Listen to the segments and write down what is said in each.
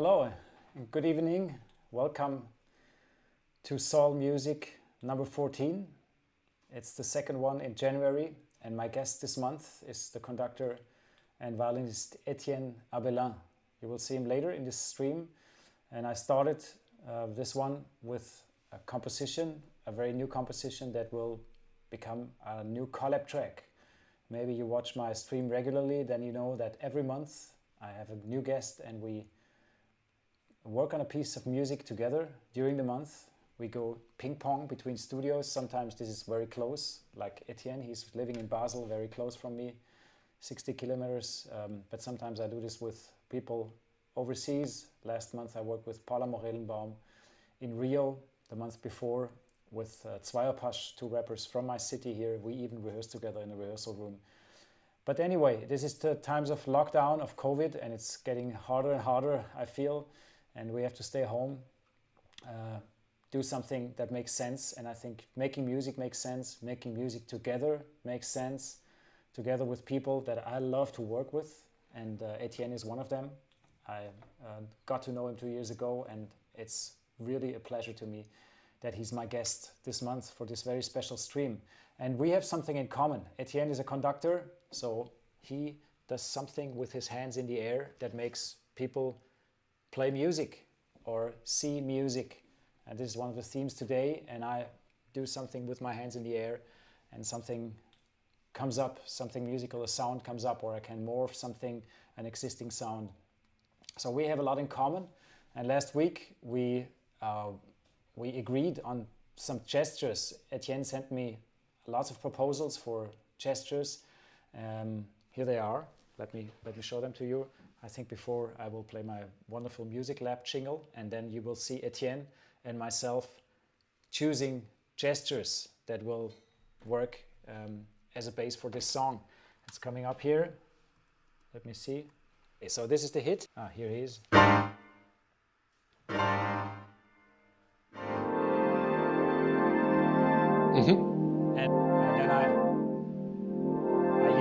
Hello and good evening. Welcome to Soul Music number 14. It's the second one in January, and my guest this month is the conductor and violinist Etienne Abelin. You will see him later in this stream. And I started this one with a composition, a very new composition that will become a new CollabTrack. Maybe you watch my stream regularly, then you know that every month I have a new guest and we work on a piece of music together during the month. We go ping pong between studios. Sometimes this is very close, like Etienne, he's living in Basel, very close from me, 60 kilometers. But sometimes I do this with people overseas. Last month I worked with Paula Morellenbaum in Rio. The month before with Zweierpasch, two rappers from my city here. We even rehearsed together in a rehearsal room. But anyway, this is the times of lockdown, of COVID, and it's getting harder and harder, I feel. And we have to stay home, do something that makes sense. And I think making music makes sense. Making music together makes sense. Together with people that I love to work with. And Etienne is one of them. I got to know him 2 years ago, and it's really a pleasure to me that he's my guest this month for this very special stream. And we have something in common. Etienne is a conductor, so he does something with his hands in the air that makes people play music or see music. And this is one of the themes today, and I do something with my hands in the air and something comes up, something musical, a sound comes up, or I can morph something, an existing sound. So we have a lot in common. And last week we agreed on some gestures. Etienne sent me lots of proposals for gestures. Here they are. Let me show them to you. I think before I will play my wonderful Music Lab jingle, and then you will see Etienne and myself choosing gestures that will work as a base for this song. It's coming up here. Let me see. Okay, so this is the hit. Here he is. And then I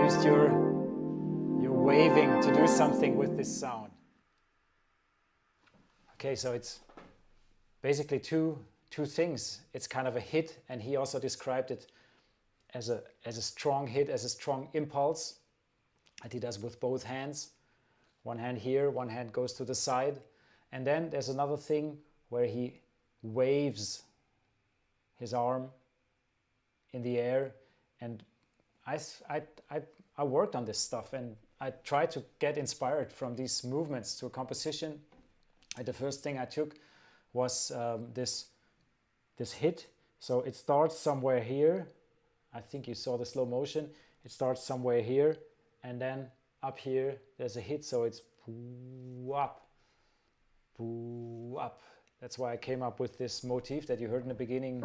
used your waving to do something with this sound. Okay, so it's basically two things. It's kind of a hit, and he also described it as a strong hit, as a strong impulse that he does with both hands. One hand here, one hand goes to the side. And then there's another thing where he waves his arm in the air, and I worked on this stuff, and I tried to get inspired from these movements to a composition. And the first thing I took was this hit. So it starts somewhere here. I think you saw the slow motion. It starts somewhere here, and then up here there's a hit. So it's poo up, poo up. That's why I came up with this motif that you heard in the beginning.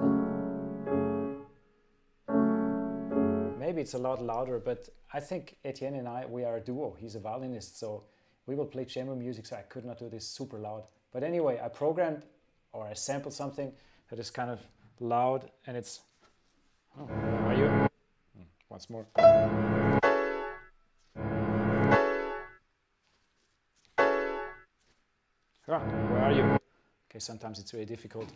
Maybe it's a lot louder, but I think Etienne and we are a duo. He's a violinist, so we will play chamber music, so I could not do this super loud. But anyway, I programmed, or I sampled something that is kind of loud, and it's... Oh, where are you? Once more. Where are you? Okay, sometimes it's very difficult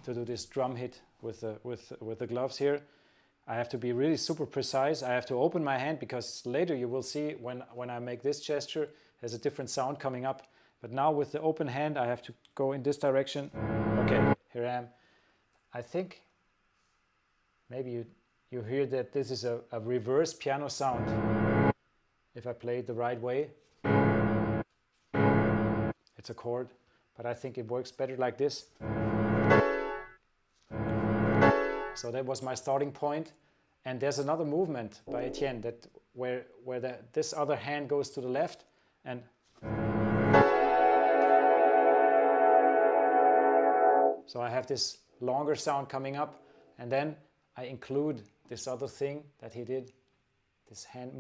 to do this drum hit with the gloves here. I have to be really super precise. I have to open my hand, because later you will see when I make this gesture, there's a different sound coming up. But now with the open hand, I have to go in this direction. Okay, here I am. I think maybe you hear that this is a reverse piano sound. If I play it the right way, it's a chord, but I think it works better like this. So that was my starting point. And there's another movement by Etienne that where this other hand goes to the left, and so I have this longer sound coming up, and then I include this other thing that he did, this hand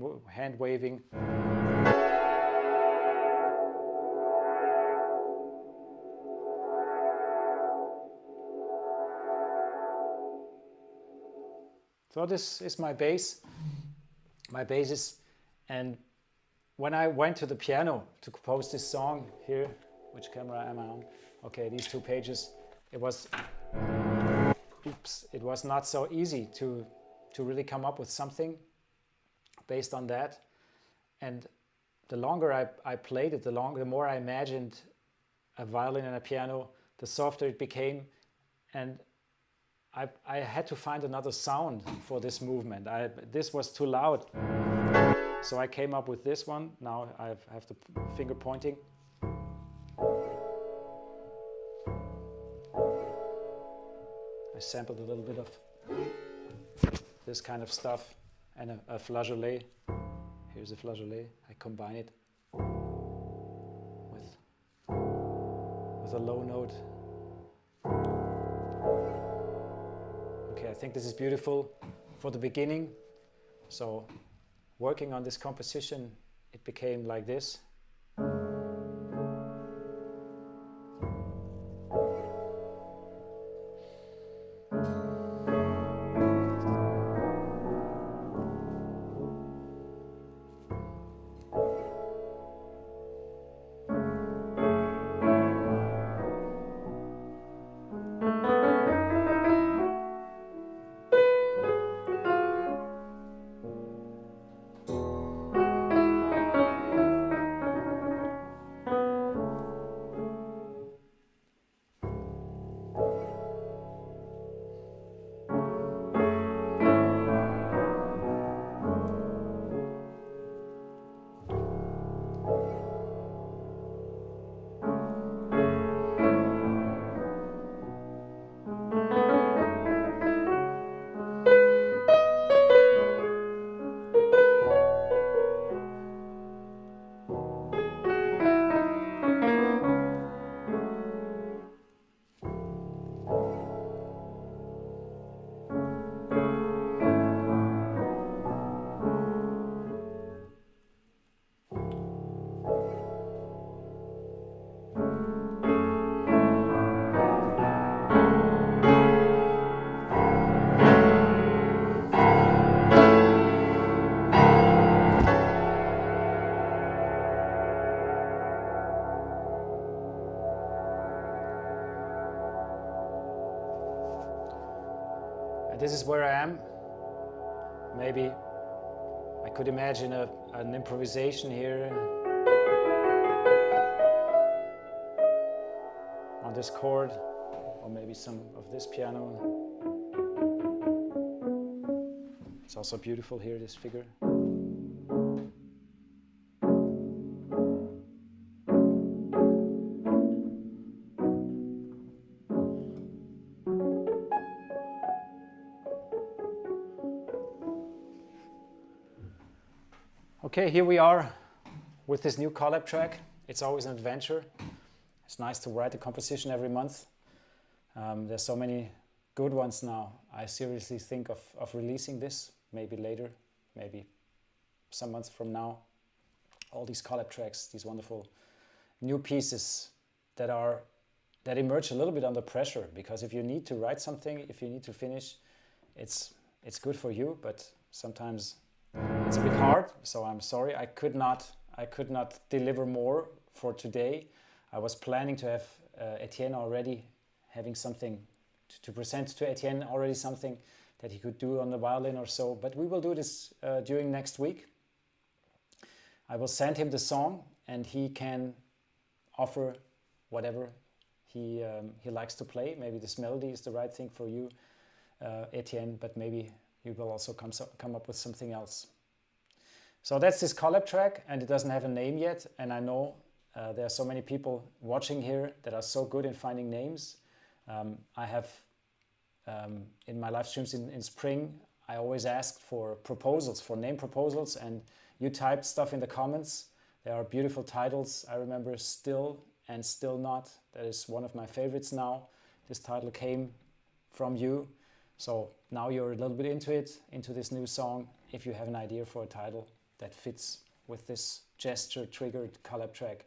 waving. So this is my bass. My basis. And when I went to the piano to compose this song here Which camera am I on? Okay, these 2 pages. It was, oops, it was not so easy to really come up with something based on that. And the longer I played it, the more I imagined a violin and a piano, the softer it became. And I had to find another sound for this movement. This was too loud. So I came up with this one. Now I have the finger pointing. I sampled a little bit of this kind of stuff and a flageolet. Here's a flageolet. I combine it with a low note. Okay, I think this is beautiful for the beginning. So working on this composition, it became like this. This is where I am. Maybe I could imagine an improvisation here on this chord, or maybe some of this piano. It's also beautiful here, this figure. Okay, here we are with this new CollabTrack. It's always an adventure. It's nice to write a composition every month. There's so many good ones now. I seriously think of releasing this, maybe later, maybe some months from now. All these CollabTracks, these wonderful new pieces that emerge a little bit under pressure, because if you need to write something, if you need to finish, it's good for you, but sometimes it's a bit hard, so I'm sorry. I could not deliver more for today. I was planning to have Etienne already having something to present to Etienne, already something that he could do on the violin or so, but we will do this during next week. I will send him the song and he can offer whatever he likes to play. Maybe this melody is the right thing for you, Etienne, but maybe you will also come up with something else. So that's this CollabTrack, and it doesn't have a name yet. And I know there are so many people watching here that are so good in finding names. I have, in my live streams in spring, I always asked for proposals, for name proposals, and you typed stuff in the comments. There are beautiful titles. I remember Still and Still Not. That is one of my favorites now. This title came from you. So now you're a little bit into this new song. If you have an idea for a title that fits with this gesture-triggered CollabTrack,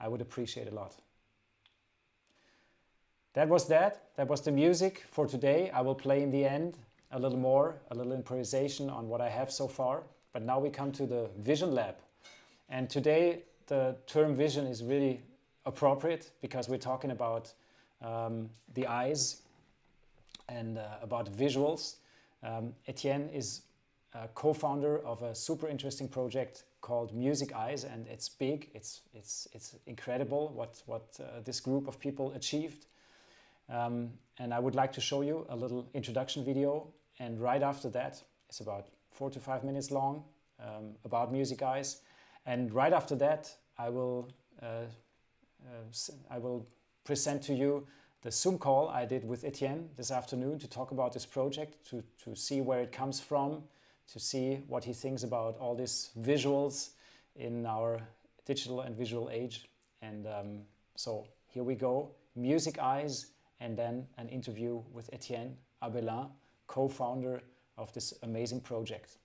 I would appreciate a lot. That was the music for today. I will play in the end a little more, a little improvisation on what I have so far. But now we come to the Vision Lab. And today the term vision is really appropriate because we're talking about the eyes and about visuals. Etienne is a co-founder of a super interesting project called MusicEyes, and it's big. It's incredible what this group of people achieved. And I would like to show you a little introduction video, and right after that, it's about 4 to 5 minutes long, about MusicEyes. And right after that, I will present to you the Zoom call I did with Etienne this afternoon to talk about this project, to see where it comes from, to see what he thinks about all these visuals in our digital and visual age. And so here we go, MusicEyes, and then an interview with Etienne Abelin, co-founder of this amazing project.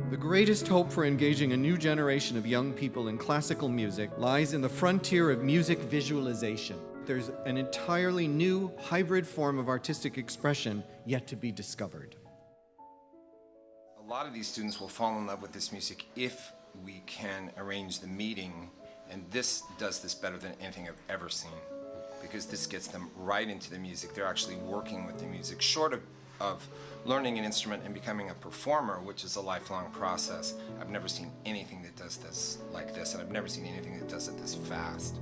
The greatest hope for engaging a new generation of young people in classical music lies in the frontier of music visualization. There's an entirely new hybrid form of artistic expression yet to be discovered. A lot of these students will fall in love with this music if we can arrange the meeting, and this does this better than anything I've ever seen, because this gets them right into the music. They're actually working with the music, short of learning an instrument and becoming a performer, which is a lifelong process. I've never seen anything that does this like this, and I've never seen anything that does it this fast.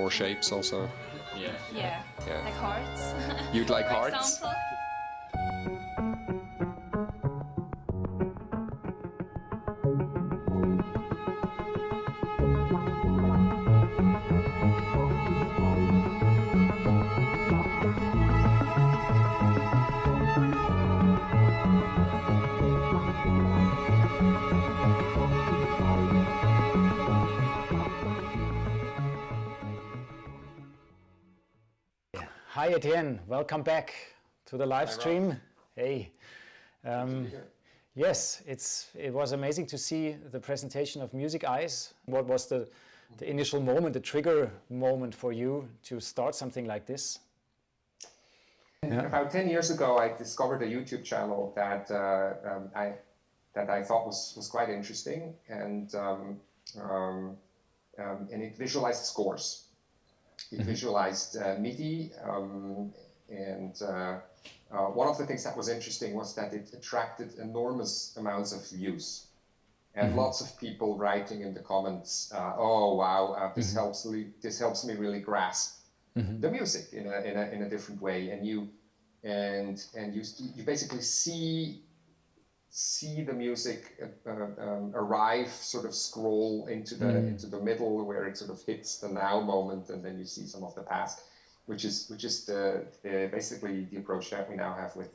more shapes also. Yeah. Yeah. Like hearts. You'd like For hearts? example. Hi Etienne, welcome back to the live stream. Hey. Yes, it was amazing to see the presentation of MusicEyes. What was the initial moment, the trigger moment for you to start something like this? Yeah. About 10 years ago, I discovered a YouTube channel that I thought was quite interesting, and it visualized scores. It visualized MIDI, and one of the things that was interesting was that it attracted enormous amounts of views, and lots of people writing in the comments, "Oh wow, this helps me really grasp the music in a different way." And you basically see the music arrive, sort of scroll into the middle where it sort of hits the now moment, and then you see some of the past, which is basically the approach that we now have with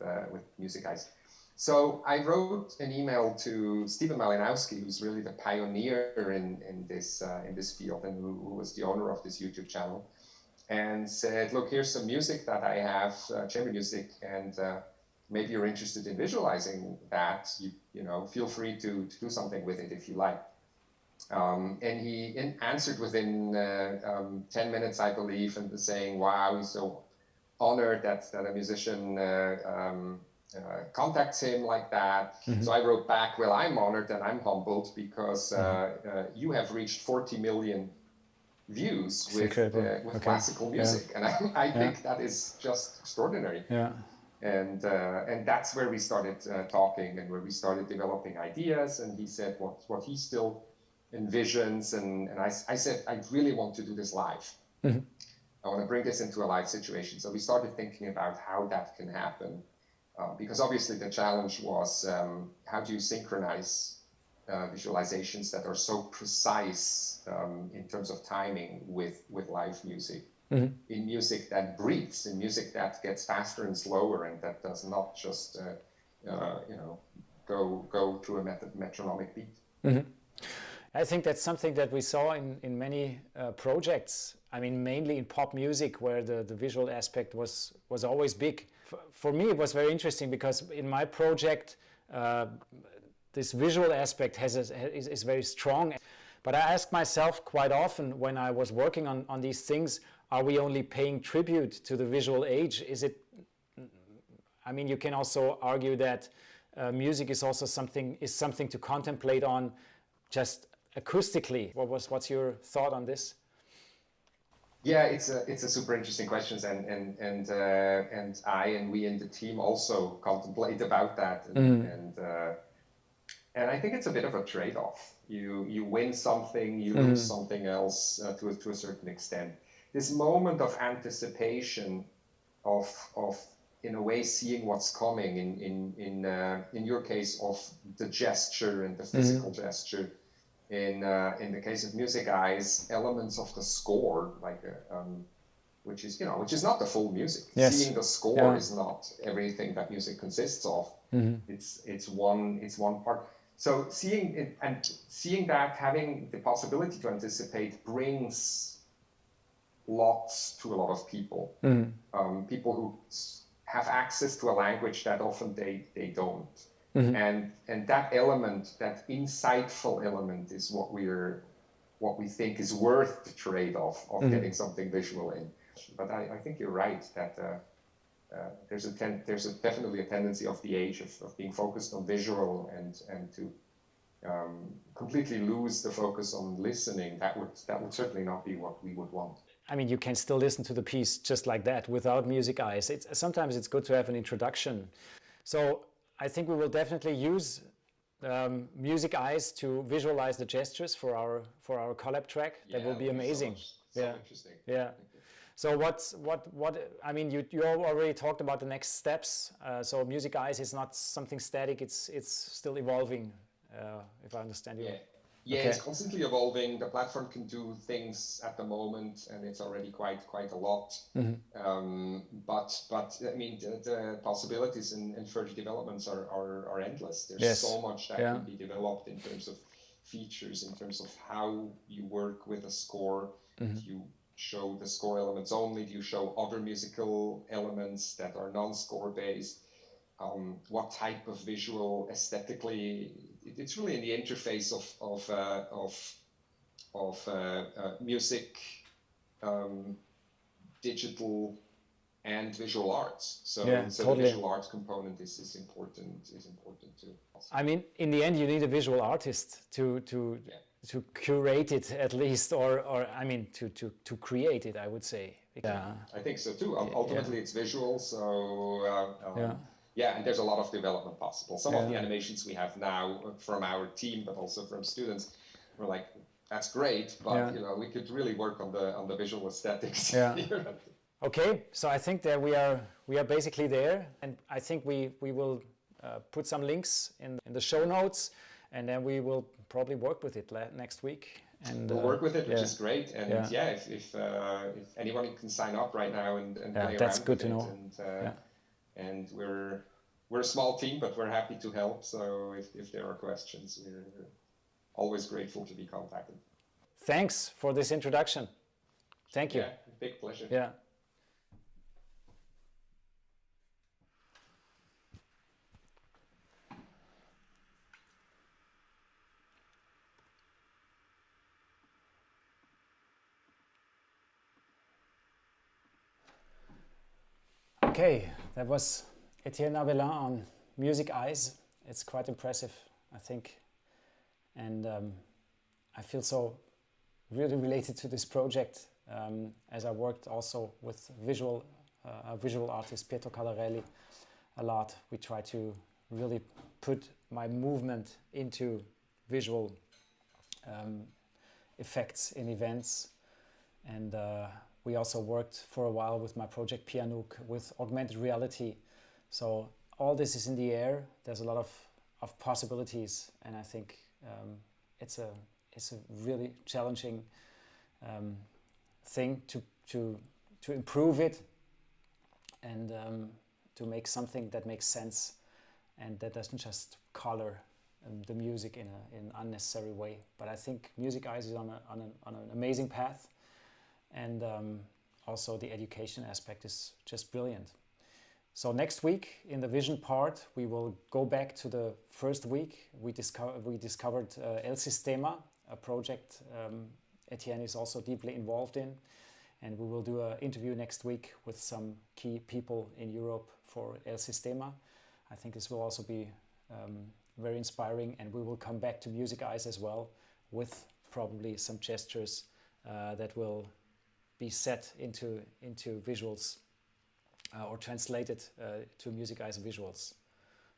MusicEyes. So I wrote an email to Stephen Malinowski, who's really the pioneer in this field, and who was the owner of this YouTube channel, and said, "Look, here's some music that I have, chamber music, and maybe you're interested in visualizing that. You know, feel free to do something with it if you like." And he answered within 10 minutes, I believe, and was saying, "Wow, he's so honored that a musician contacts him like that." So I wrote back, "Well, I'm honored and I'm humbled because you have reached 40 million views with classical music, and I think that is just extraordinary." And that's where we started talking, and where we started developing ideas. And he said what he still envisions, and I said, "I really want to do this live. I want to bring this into a live situation." So we started thinking about how that can happen, because obviously the challenge was, how do you synchronize visualizations that are so precise in terms of timing with live music, in music that breathes, in music that gets faster and slower, and that does not just go through a metronomic beat. I think that's something that we saw in many projects. I mean, mainly in pop music, where the visual aspect was always big. For me, it was very interesting because in my project, this visual aspect is very strong. But I ask myself quite often when I was working on these things, are we only paying tribute to the visual age? Is it? I mean, you can also argue that music is also something to contemplate on, just acoustically. What's your thought on this? Yeah, it's a super interesting question, and we in the team also contemplate about that, and I think it's a bit of a trade-off. You win something, you lose something else to a certain extent. This moment of anticipation, of in a way seeing what's coming, in your case of the gesture and the physical gesture. In the case of MusicEyes, elements of the score, like which is not the full music. Yes. Seeing the score is not everything that music consists of. It's one part. So seeing it, and seeing that, having the possibility to anticipate, brings lots to a lot of people. People who have access to a language that often they don't. And that element, that insightful element, is what we think is worth the trade-off of getting something visual in. But I think you're right that there's definitely a tendency of the age of being focused on visual and to completely lose the focus on listening. That would certainly not be what we would want. I mean, you can still listen to the piece just like that without MusicEyes. Sometimes it's good to have an introduction. So I think we will definitely use MusicEyes to visualize the gestures for our CollabTrack. That will be amazing. So interesting. Yeah. So what I mean, you already talked about the next steps. So MusicEyes is not something static. It's still evolving, if I understand you. Yeah, okay. It's constantly evolving. The platform can do things at the moment, and it's already quite a lot. But I mean, the possibilities and further developments are endless. There's so much that can be developed in terms of features, in terms of how you work with a score. Do you show the score elements only? Do you show other musical elements that are non-score based? What type of visual aesthetically? It's really in the interface of music, digital, and visual arts. So the visual arts component is important too. I mean, in the end, you need a visual artist to curate it at least, or I mean, to create it, I would say. I think so too. Ultimately, it's visual. So and there's a lot of development possible. Some of the animations we have now from our team, but also from students, we're like, that's great, but you know, we could really work on the visual aesthetics. Okay, so I think that we are basically there, and I think we will put some links in the show notes, and then we will probably work with it next week. And we'll work with it, which is great. And if anyone can sign up right now and play that's around good with to know. And we're a small team, but we're happy to help. So if there are questions, we're always grateful to be contacted. Thanks for this introduction. Thank you. Yeah, big pleasure. Yeah. Okay, that was Etienne Abelin on MusicEyes. It's quite impressive, I think, and I feel so really related to this project as I worked also with visual artist Pietro Calarelli a lot. We try to really put my movement into visual effects in events, and we also worked for a while with my project PYANOOK with augmented reality. So all this is in the air. There's a lot of possibilities, and I think it's a really challenging thing to improve it and to make something that makes sense and that doesn't just color the music in an unnecessary way. But I think MusicEyes is on an amazing path. And also the education aspect is just brilliant. So next week in the vision part, we will go back to the first week. We discovered El Sistema, a project Etienne is also deeply involved in. And we will do an interview next week with some key people in Europe for El Sistema. I think this will also be very inspiring, and we will come back to MusicEyes as well with probably some gestures that will be set into visuals or translated to MusicEyes visuals.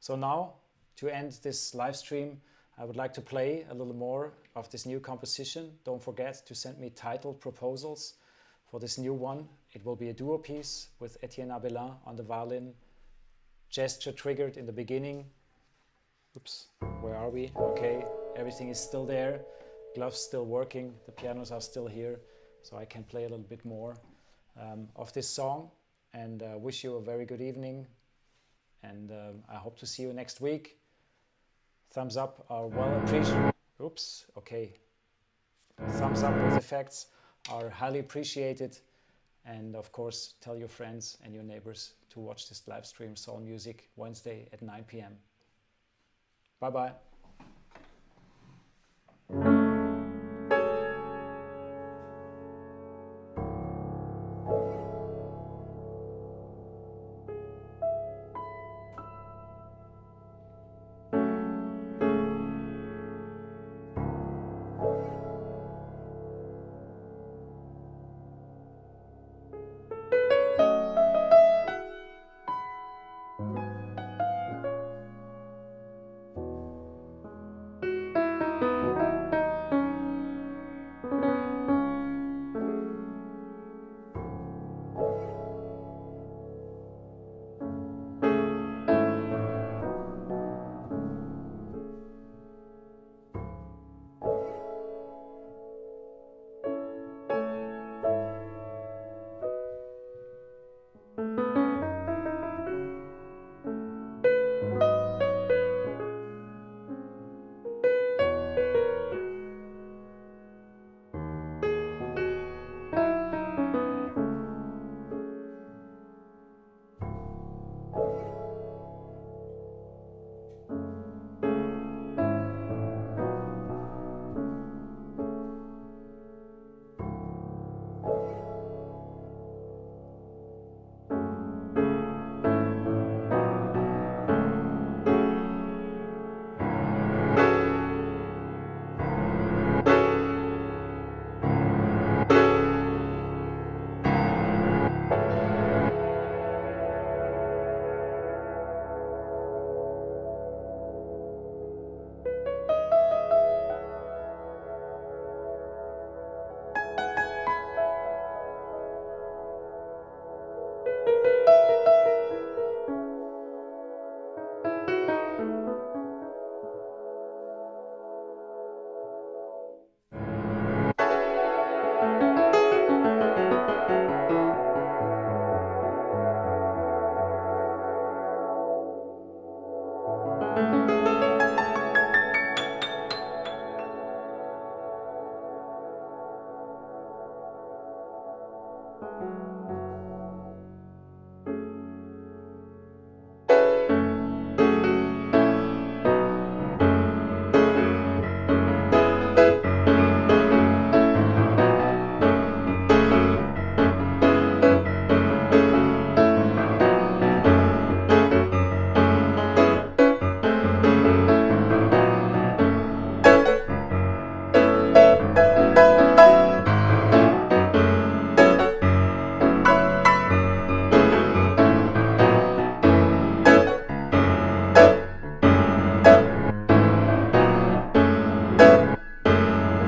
So now, to end this live stream, I would like to play a little more of this new composition. Don't forget to send me title proposals for this new one. It will be a duo piece with Etienne Abelin on the violin, gesture triggered in the beginning. Oops, where are we? Okay, everything is still there. Gloves still working, the pianos are still here. So I can play a little bit more of this song, and wish you a very good evening, and I hope to see you next week. Thumbs up are well appreciated. Oops, okay. Thumbs up with effects are highly appreciated, and of course tell your friends and your neighbors to watch this live stream Soul Music Wednesday at 9 p.m. Bye-bye.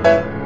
Bye.